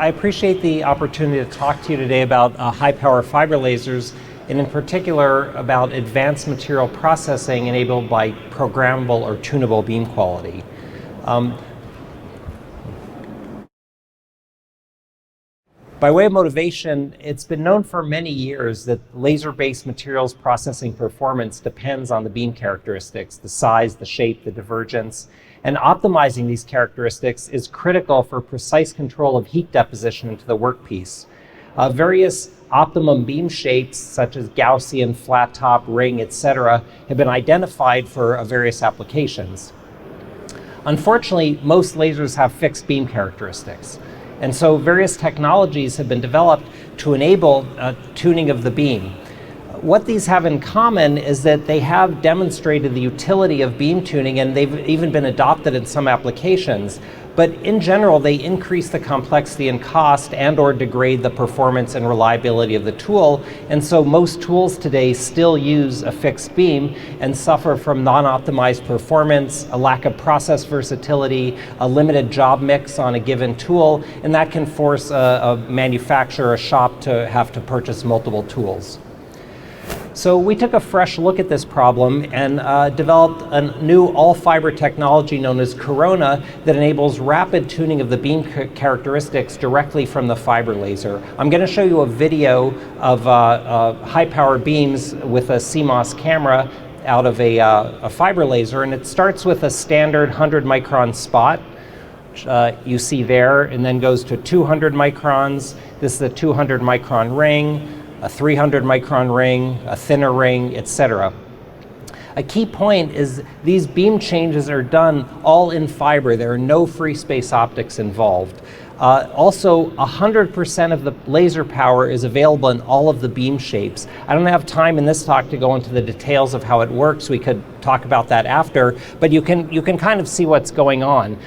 I appreciate the opportunity to talk to you today about high-power fiber lasers, and in particular about advanced material processing enabled by programmable or tunable beam quality. By way of motivation, it's been known for many years that laser-based materials processing performance depends on the beam characteristics, the size, the shape, the divergence, and optimizing these characteristics is critical for precise control of heat deposition into the workpiece. Various optimum beam shapes, such as Gaussian, flat top, ring, etc., have been identified for various applications. Unfortunately, most lasers have fixed beam characteristics. And so various technologies have been developed to enable tuning of the beam. What these have in common is that they have demonstrated the utility of beam tuning, and they've even been adopted in some applications. But in general, they increase the complexity and cost and/or degrade the performance and reliability of the tool. And so most tools today still use a fixed beam and suffer from non-optimized performance, a lack of process versatility, a limited job mix on a given tool, and that can force a manufacturer, a shop, to have to purchase multiple tools. So we took a fresh look at this problem and developed a new all-fiber technology known as Corona that enables rapid tuning of the beam characteristics directly from the fiber laser. I'm going to show you a video of high-power beams with a CMOS camera out of a fiber laser, and it starts with a standard 100 micron spot. You see there, and then goes to 200 microns. This is a 200 micron ring, a 300 micron ring, a thinner ring, etc. A key point is these beam changes are done all in fiber. There are no free space optics involved. Also, 100% of the laser power is available in all of the beam shapes. I don't have time in this talk to go into the details of how it works. We could talk about that after, but you can kind of see what's going on.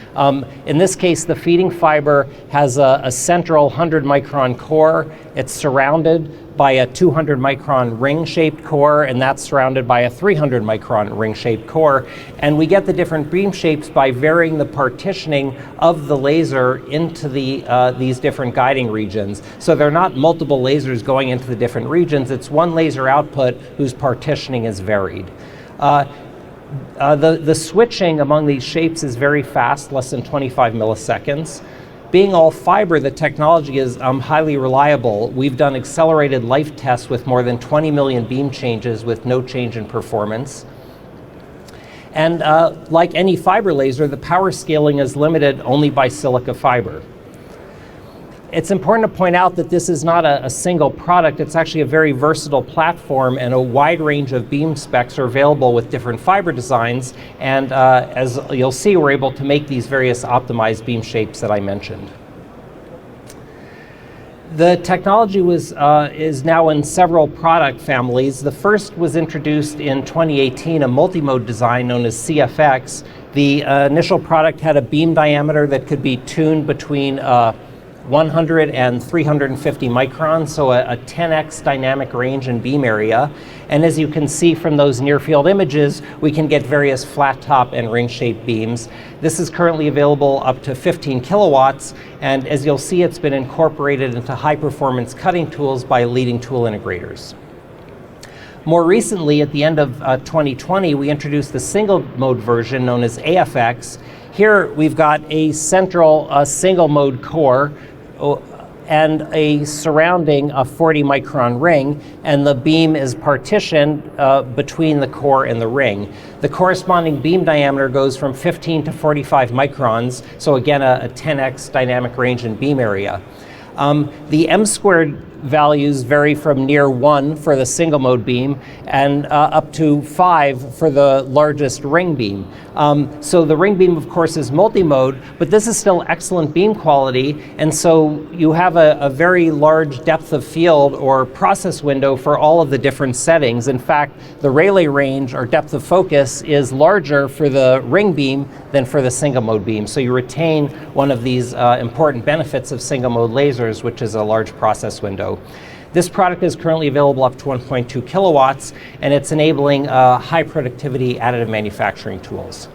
In this case, the feeding fiber has a central 100 micron core. It's surrounded by a 200 micron ring-shaped core, and that's surrounded by a 300 micron ring-shaped core. And we get the different beam shapes by varying the partitioning of the laser into these different guiding regions. So they're not multiple lasers going into the different regions. It's one laser output whose partitioning is varied. The switching among these shapes is very fast, less than 25 milliseconds. Being all fiber, the technology is highly reliable. We've done accelerated life tests with more than 20 million beam changes with no change in performance. And like any fiber laser, the power scaling is limited only by silica fiber. It's important to point out that this is not a single product. It's actually a very versatile platform, and a wide range of beam specs are available with different fiber designs. And as you'll see, we're able to make these various optimized beam shapes that I mentioned. The technology is now in several product families. The first was introduced in 2018, a multimode design known as CFX. The initial product had a beam diameter that could be tuned between 100 and 350 microns, so a 10x dynamic range in beam area. And as you can see from those near-field images, we can get various flat top and ring-shaped beams. This is currently available up to 15 kilowatts, and as you'll see, it's been incorporated into high-performance cutting tools by leading tool integrators. More recently, at the end of 2020, we introduced the single-mode version known as AFX. Here we've got a central single-mode core and a surrounding 40 micron ring, and the beam is partitioned between the core and the ring. The corresponding beam diameter goes from 15 to 45 microns, so again a 10x dynamic range in beam area. The m² values vary from near 1 for the single mode beam and up to 5 for the largest ring beam. So the ring beam, of course, is multi-mode, but this is still excellent beam quality, and so you have a very large depth of field or process window for all of the different settings. In fact, the Rayleigh range, or depth of focus, is larger for the ring beam than for the single mode beam. So you retain one of these important benefits of single mode lasers, which is a large process window. This product is currently available up to 1.2 kilowatts, and it's enabling high productivity additive manufacturing tools.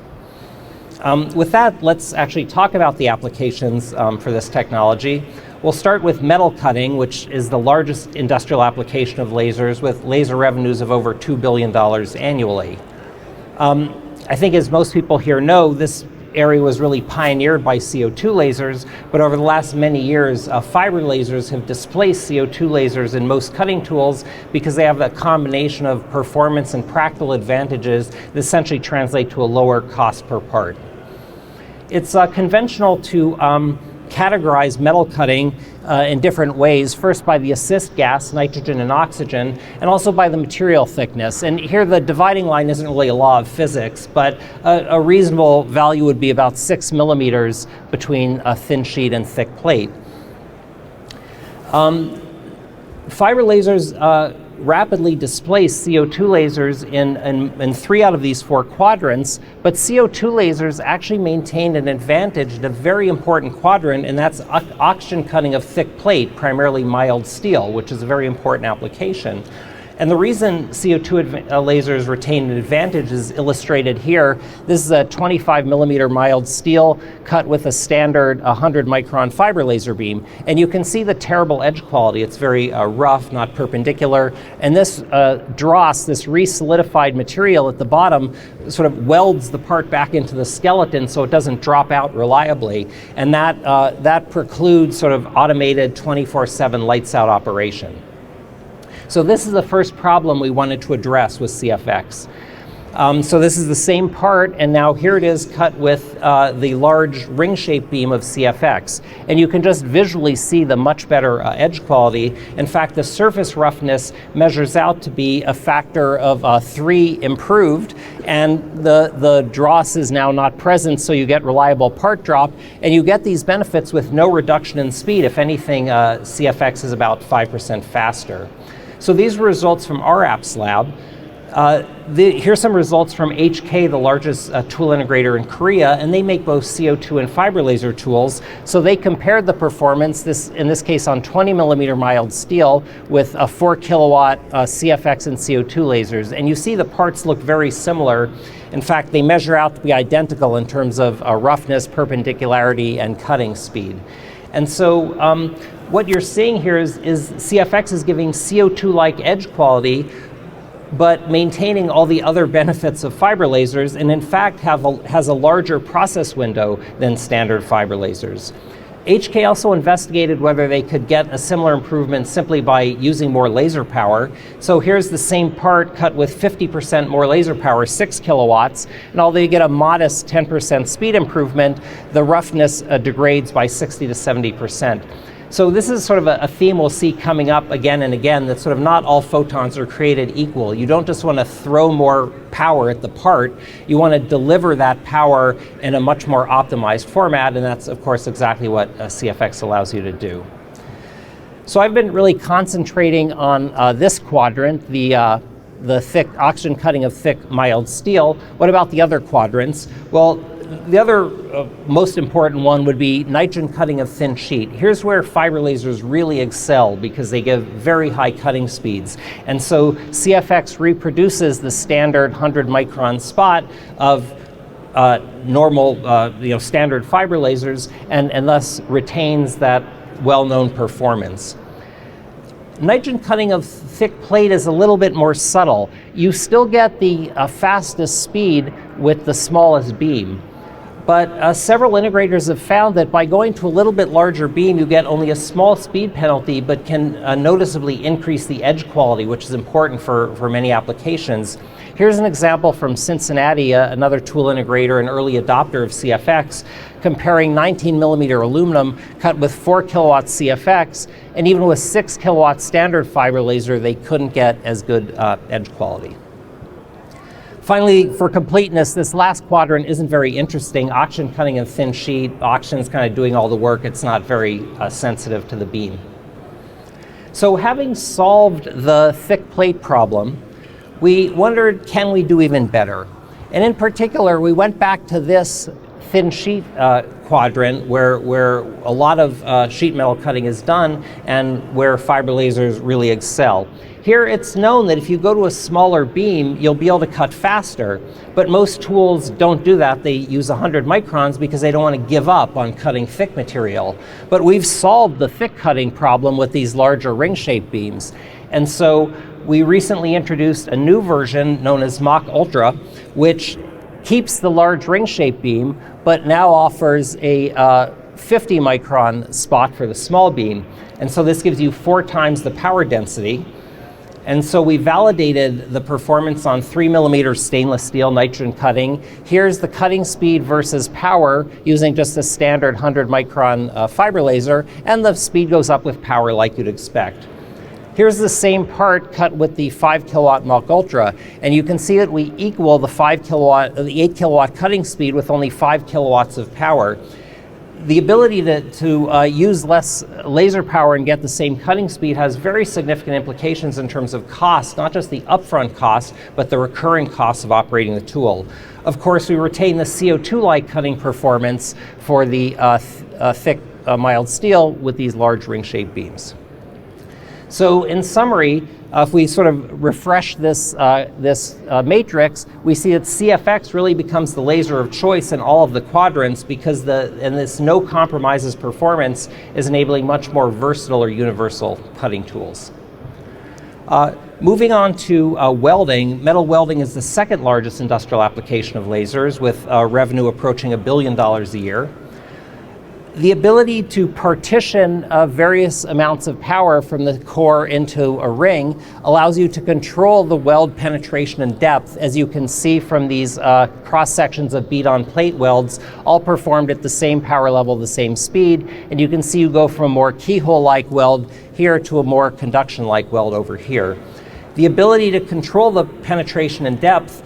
With that, let's actually talk about the applications for this technology. We'll start with metal cutting, which is the largest industrial application of lasers, with laser revenues of over $2 billion annually. I think, as most people here know, this area was really pioneered by CO2 lasers, but over the last many years, fiber lasers have displaced CO2 lasers in most cutting tools because they have a combination of performance and practical advantages that essentially translate to a lower cost per part. It's conventional to categorize metal cutting in different ways, first by the assist gas, nitrogen and oxygen, and also by the material thickness. And here the dividing line isn't really a law of physics, but a reasonable value would be about 6 millimeters between a thin sheet and thick plate. Fiber lasers rapidly displace CO2 lasers in 3 out of these 4 quadrants, but CO2 lasers actually maintain an advantage in a very important quadrant, and that's oxygen cutting of thick plate, primarily mild steel, which is a very important application. And the reason CO2 lasers retain an advantage is illustrated here. This is a 25 millimeter mild steel cut with a standard 100 micron fiber laser beam. And you can see the terrible edge quality. It's very rough, not perpendicular. And this dross, this re-solidified material at the bottom, sort of welds the part back into the skeleton so it doesn't drop out reliably. And that precludes sort of automated 24/7 lights out operation. So this is the first problem we wanted to address with CFX. So this is the same part, and now here it is cut with the large ring-shaped beam of CFX. And you can just visually see the much better edge quality. In fact, the surface roughness measures out to be a factor of 3 improved, and the dross is now not present, so you get reliable part drop, and you get these benefits with no reduction in speed. If anything, CFX is about 5% faster. So these were results from our apps lab. Here's some results from HK, the largest tool integrator in Korea, and they make both CO2 and fiber laser tools. So they compared the performance, in this case on 20 millimeter mild steel, with a 4 kilowatt CFX and CO2 lasers. And you see the parts look very similar. In fact, they measure out to be identical in terms of roughness, perpendicularity, and cutting speed. And so what you're seeing here is CFX is giving CO2-like edge quality, but maintaining all the other benefits of fiber lasers, and in fact has a larger process window than standard fiber lasers. HK also investigated whether they could get a similar improvement simply by using more laser power. So here's the same part cut with 50% more laser power, 6 kilowatts, and although you get a modest 10% speed improvement, the roughness degrades by 60 to 70%. So this is sort of a theme we'll see coming up again and again, that sort of not all photons are created equal. You don't just want to throw more power at the part, you want to deliver that power in a much more optimized format, and that's of course exactly what CFX allows you to do. So I've been really concentrating on this quadrant, the thick oxygen cutting of thick mild steel. What about the other quadrants? Well, the other most important one would be nitrogen cutting of thin sheet. Here's where fiber lasers really excel because they give very high cutting speeds. And so CFX reproduces the standard 100 micron spot of normal, standard fiber lasers and thus retains that well-known performance. Nitrogen cutting of thick plate is a little bit more subtle. You still get the fastest speed with the smallest beam. But several integrators have found that by going to a little bit larger beam, you get only a small speed penalty, but can noticeably increase the edge quality, which is important for many applications. Here's an example from Cincinnati, another tool integrator and early adopter of CFX, comparing 19 millimeter aluminum cut with 4 kilowatt CFX, and even with 6 kilowatt standard fiber laser, they couldn't get as good edge quality. Finally, for completeness, this last quadrant isn't very interesting. Oxygen cutting of thin sheet, oxygen's kind of doing all the work. It's not very sensitive to the beam. So having solved the thick plate problem, we wondered, can we do even better? And in particular, we went back to this thin sheet quadrant where a lot of sheet metal cutting is done and where fiber lasers really excel. Here it's known that if you go to a smaller beam, you'll be able to cut faster, but most tools don't do that. They use 100 microns because they don't want to give up on cutting thick material. But we've solved the thick cutting problem with these larger ring-shaped beams. And so we recently introduced a new version known as Mach Ultra, which keeps the large ring-shaped beam, but now offers a 50 micron spot for the small beam. And so this gives you 4 times the power density. And so we validated the performance on 3mm stainless steel nitrogen cutting. Here's the cutting speed versus power using just a standard 100 micron fiber laser, and the speed goes up with power like you'd expect. Here's the same part cut with the 5 kilowatt Mach Ultra, and you can see that we equal the 8 kilowatt cutting speed with only 5 kilowatts of power. The ability to use less laser power and get the same cutting speed has very significant implications in terms of cost, not just the upfront cost, but the recurring costs of operating the tool. Of course, we retain the CO2-like cutting performance for the thick, mild steel with these large ring-shaped beams. So in summary, if we sort of refresh this matrix, we see that CFX really becomes the laser of choice in all of the quadrants because this no compromises performance is enabling much more versatile or universal cutting tools. Moving on to welding, metal welding is the second largest industrial application of lasers with revenue approaching $1 billion a year. The ability to partition various amounts of power from the core into a ring allows you to control the weld penetration and depth, as you can see from these cross sections of bead-on plate welds, all performed at the same power level, the same speed, and you can see you go from a more keyhole-like weld here to a more conduction-like weld over here. The ability to control the penetration and depth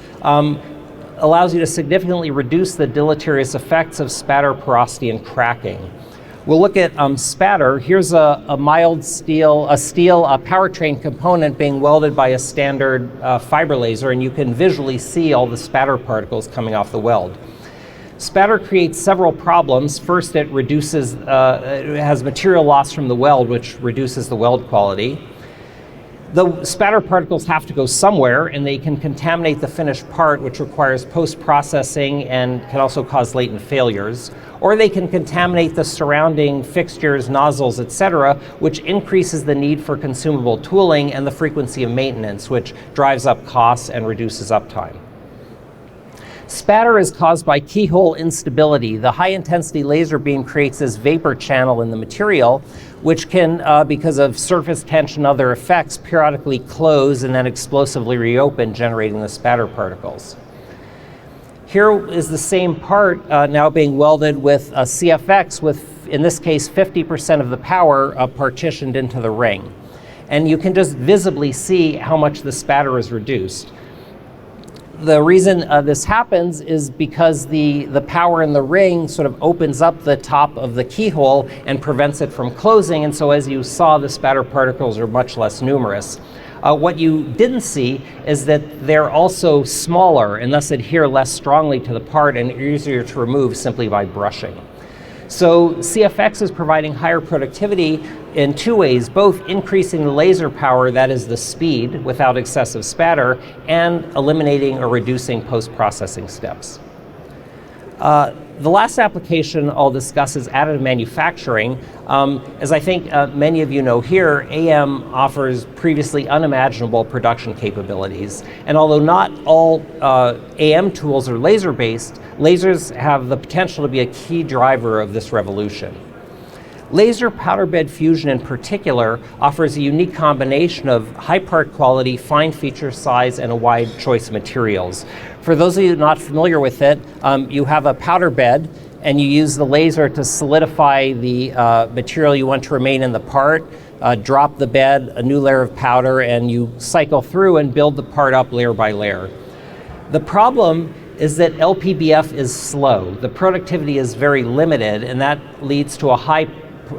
allows you to significantly reduce the deleterious effects of spatter, porosity, and cracking. We'll look at spatter. Here's a mild steel powertrain component being welded by a standard fiber laser, and you can visually see all the spatter particles coming off the weld. Spatter creates several problems. First, it has material loss from the weld, which reduces the weld quality. The spatter particles have to go somewhere, and they can contaminate the finished part, which requires post-processing and can also cause latent failures. Or they can contaminate the surrounding fixtures, nozzles, etc., which increases the need for consumable tooling and the frequency of maintenance, which drives up costs and reduces uptime. Spatter is caused by keyhole instability. The high-intensity laser beam creates this vapor channel in the material, which can, because of surface tension and other effects, periodically close and then explosively reopen, generating the spatter particles. Here is the same part now being welded with a CFX with, in this case, 50% of the power partitioned into the ring. And you can just visibly see how much the spatter is reduced. The reason this happens is because the power in the ring sort of opens up the top of the keyhole and prevents it from closing, and so as you saw, the spatter particles are much less numerous. What you didn't see is that they're also smaller and thus adhere less strongly to the part and easier to remove simply by brushing. So CFX is providing higher productivity in two ways, both increasing the laser power, that is the speed, without excessive spatter, and eliminating or reducing post-processing steps. The last application I'll discuss is additive manufacturing. As I think many of you know here, AM offers previously unimaginable production capabilities. And although not all AM tools are laser-based, lasers have the potential to be a key driver of this revolution. Laser powder bed fusion in particular offers a unique combination of high part quality, fine feature size, and a wide choice of materials. For those of you not familiar with it, you have a powder bed and you use the laser to solidify the material you want to remain in the part, drop the bed, a new layer of powder, and you cycle through and build the part up layer by layer. The problem is that LPBF is slow. The productivity is very limited, and that leads to a high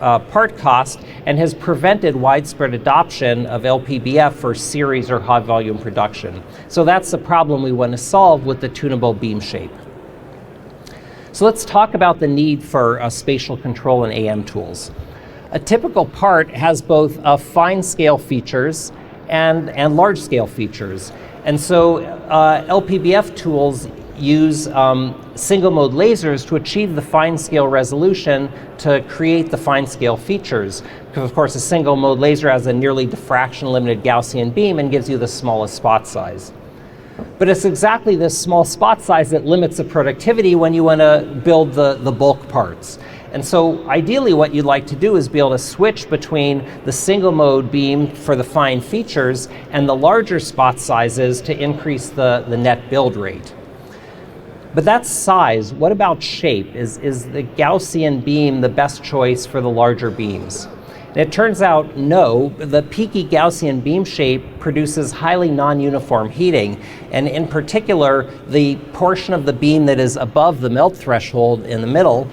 part cost and has prevented widespread adoption of LPBF for series or high volume production. So that's the problem we want to solve with the tunable beam shape. So let's talk about the need for spatial control and AM tools. A typical part has both fine scale features and large scale features. And so LPBF tools use single mode lasers to achieve the fine scale resolution to create the fine scale features. Because of course a single mode laser has a nearly diffraction limited Gaussian beam and gives you the smallest spot size. But it's exactly this small spot size that limits the productivity when you want to build the bulk parts. And so ideally what you'd like to do is be able to switch between the single mode beam for the fine features and the larger spot sizes to increase the net build rate. But that's size. What about shape? Is the Gaussian beam the best choice for the larger beams? And it turns out no. The peaky Gaussian beam shape produces highly non-uniform heating, and in particular the portion of the beam that is above the melt threshold in the middle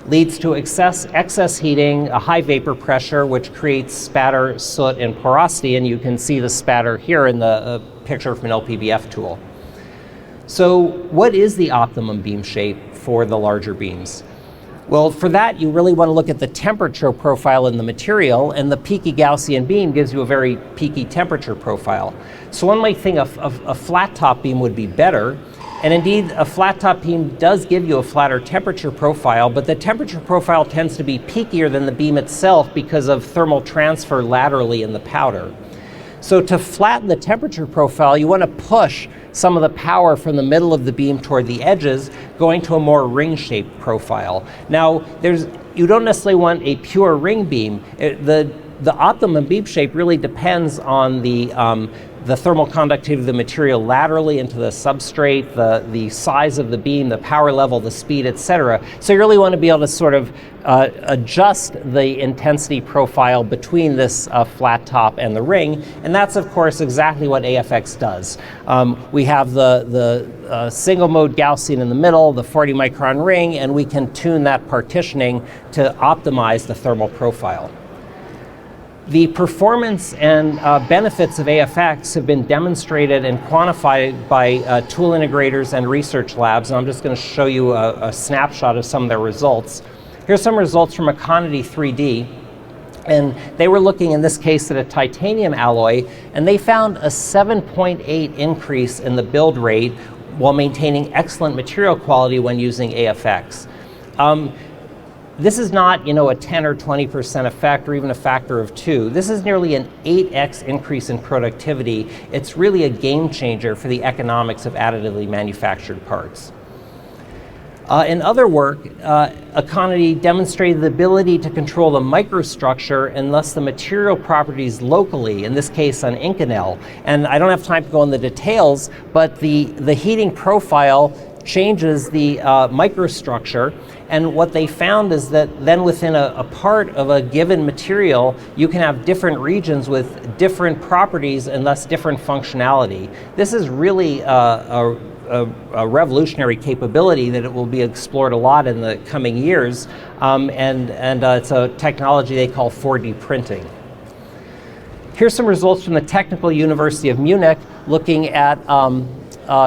leads to excess heating, a high vapor pressure, which creates spatter, soot, and porosity, and you can see the spatter here in the picture from an LPBF tool. So what is the optimum beam shape for the larger beams? Well, for that, you really want to look at the temperature profile in the material, and the peaky Gaussian beam gives you a very peaky temperature profile. So one might think a flat top beam would be better, and indeed a flat top beam does give you a flatter temperature profile, but the temperature profile tends to be peakier than the beam itself because of thermal transfer laterally in the powder. So to flatten the temperature profile, you want to push some of the power from the middle of the beam toward the edges, going to a more ring-shaped profile. Now, you don't necessarily want a pure ring beam. The optimum beam shape really depends on the thermal conductivity of the material laterally into the substrate, the size of the beam, the power level, the speed, etc. So you really want to be able to sort of adjust the intensity profile between this flat top and the ring, and that's of course exactly what AFX does. We have the single mode Gaussian in the middle, the 40 micron ring, and we can tune that partitioning to optimize the thermal profile. The performance and benefits of AFX have been demonstrated and quantified by tool integrators and research labs, and I'm just going to show you a snapshot of some of their results. Here's some results from Econity 3D, and they were looking in this case at a titanium alloy, and they found a 7.8 increase in the build rate while maintaining excellent material quality when using AFX. This is not, a 10 or 20% effect or even a factor of 2. This is nearly an 8x increase in productivity. It's really a game changer for the economics of additively manufactured parts. In other work, Econity demonstrated the ability to control the microstructure and thus the material properties locally, in this case on Inconel. And I don't have time to go into the details, but the heating profile changes the microstructure, and what they found is that then within a part of a given material you can have different regions with different properties and thus different functionality. This is really a revolutionary capability that it will be explored a lot in the coming years, and it's a technology they call 4D printing. Here's some results from the Technical University of Munich looking at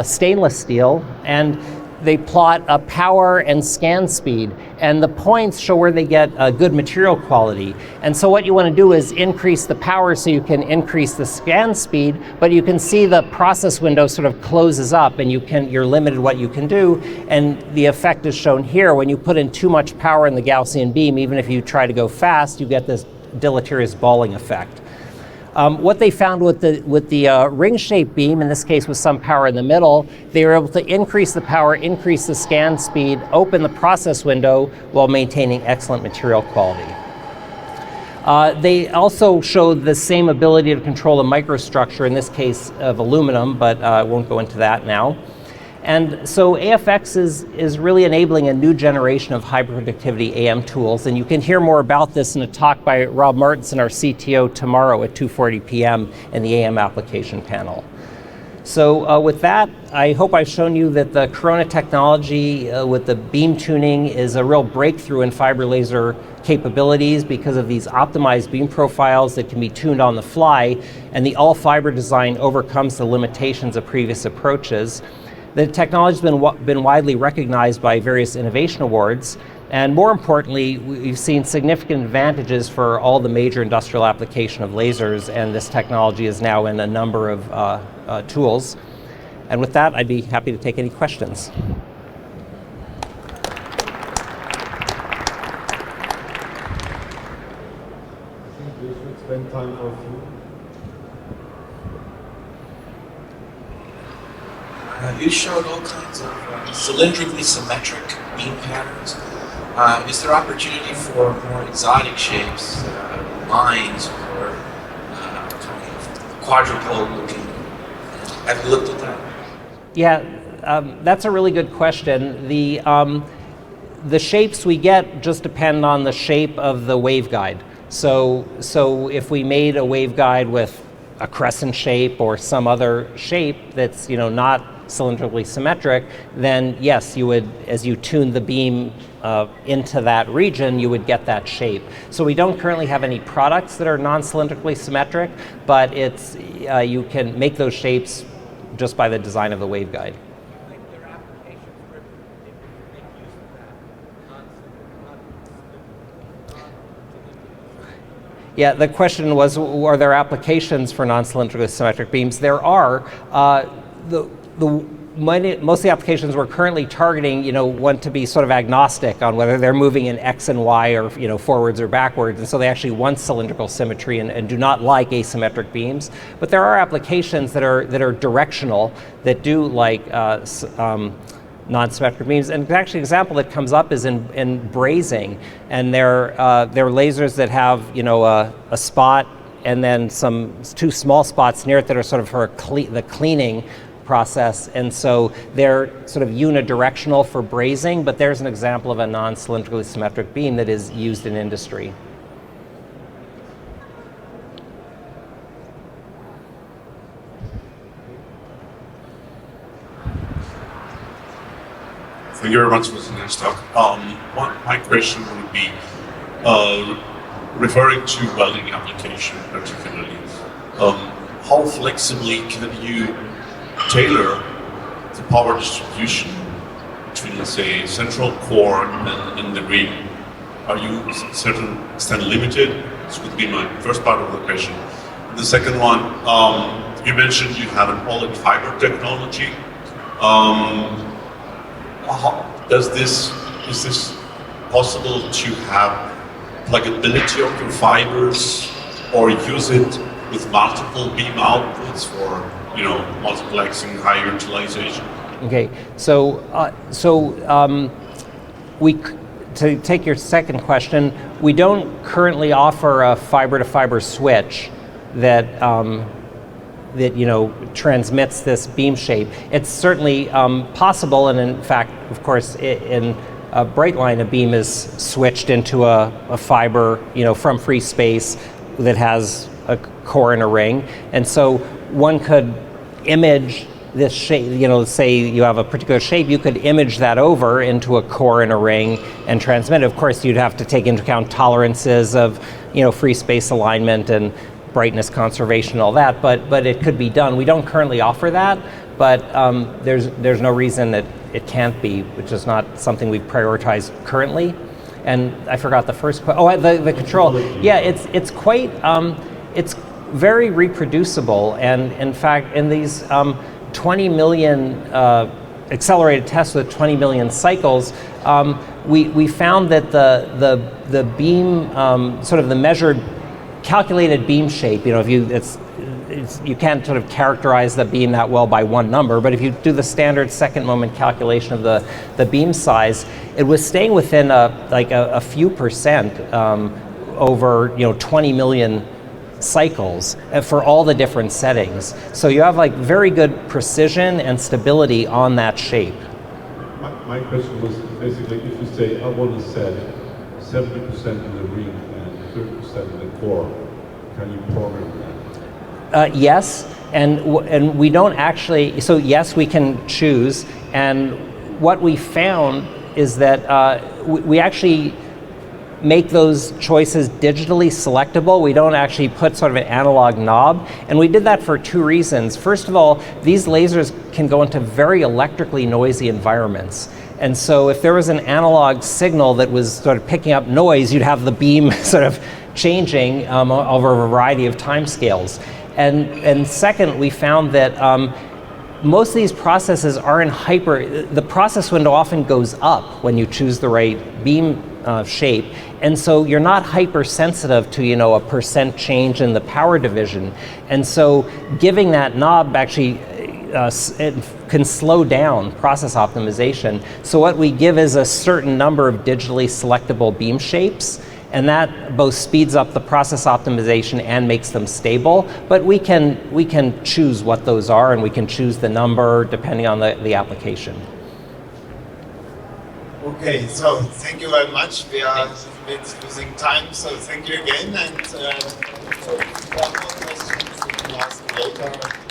stainless steel, and they plot a power and scan speed, and the points show where they get good material quality. And so what you want to do is increase the power so you can increase the scan speed, but you can see the process window sort of closes up and you're limited what you can do, and the effect is shown here. When you put in too much power in the Gaussian beam, even if you try to go fast, you get this deleterious balling effect. What they found with the ring-shaped beam, in this case with some power in the middle, they were able to increase the power, increase the scan speed, open the process window while maintaining excellent material quality. They also showed the same ability to control the microstructure, in this case of aluminum, but I won't go into that now. And so AFX is really enabling a new generation of high productivity AM tools, and you can hear more about this in a talk by Rob Martinson, our CTO, tomorrow at 2:40 p.m. in the AM application panel. So with that, I hope I've shown you that the Corona technology with the beam tuning is a real breakthrough in fiber laser capabilities because of these optimized beam profiles that can be tuned on the fly, and the all-fiber design overcomes the limitations of previous approaches. The technology has been widely recognized by various innovation awards, and more importantly, we've seen significant advantages for all the major industrial application of lasers, and this technology is now in a number of tools. And with that, I'd be happy to take any questions. We should spend time for a few. You showed all kinds of cylindrically symmetric beam patterns. Is there opportunity for more exotic shapes, lines, or quadrupole looking? Have you looked at that? Yeah, that's a really good question. The shapes we get just depend on the shape of the waveguide. So if we made a waveguide with a crescent shape or some other shape that's not cylindrically symmetric, then yes, you would, as you tune the beam into that region, you would get that shape. So we don't currently have any products that are non-cylindrically symmetric, but it's you can make those shapes just by the design of the waveguide. Yeah, the question was, are there applications for non-cylindrically symmetric beams? There are. Most of the applications we're currently targeting, want to be sort of agnostic on whether they're moving in X and Y or forwards or backwards, and so they actually want cylindrical symmetry and do not like asymmetric beams. But there are applications that are directional that do like non-symmetric beams. And actually, an example that comes up is in brazing, and they're lasers that have a spot and then two small spots near it that are sort of for the cleaning process, and so they're sort of unidirectional for brazing, but there's an example of a non-cylindrically symmetric beam that is used in industry. Thank you very much for the nice talk. My question would be referring to welding application particularly. How flexibly can you tailor the power distribution between, let's say, central core and the ring? Are you to a certain extent limited? This would be my first part of the question. And the second one, you mentioned you have an OLED fiber technology. Is this possible to have pluggability of your fibers or use it with multiple beam outputs for multiplexing, high utilization? Okay, to take your second question, we don't currently offer a fiber-to-fiber switch that transmits this beam shape. It's certainly possible, and in fact, of course, in a bright line, a beam is switched into a fiber, from free space that has a core and a ring, and so one could image this shape, say you have a particular shape, you could image that over into a core and a ring and transmit it. Of course, you'd have to take into account tolerances of, free space alignment and brightness conservation and all that, but it could be done. We don't currently offer that, but there's no reason that it can't be, which is not something we've prioritized currently. And I forgot the first question. Oh, the control. Yeah, it's quite, it's very reproducible, and in fact, in these 20 million accelerated tests with 20 million cycles, we found that the beam, sort of the measured, calculated beam shape, you can't sort of characterize the beam that well by one number, but if you do the standard second moment calculation of the beam size, it was staying within a few percent over 20 million cycles for all the different settings. So you have very good precision and stability on that shape. My question was basically, if you say I want to set 70% in the ring and 30% in the core, can you program that? Yes, and we don't actually, so yes, we can choose, and what we found is that we actually make those choices digitally selectable. We don't actually put sort of an analog knob. And we did that for two reasons. First of all, these lasers can go into very electrically noisy environments. And so if there was an analog signal that was sort of picking up noise, you'd have the beam sort of changing over a variety of time scales. And second, we found that most of these processes are in the process window often goes up when you choose the right beam shape, and so you're not hypersensitive to, you know, a percent change in the power division. And so giving that knob actually it can slow down process optimization. So what we give is a certain number of digitally selectable beam shapes, and that both speeds up the process optimization and makes them stable. But we can choose what those are, and we can choose the number depending on the application. Okay, so thank you very much. We are a bit losing time, so thank you again. And for more questions, you can ask later.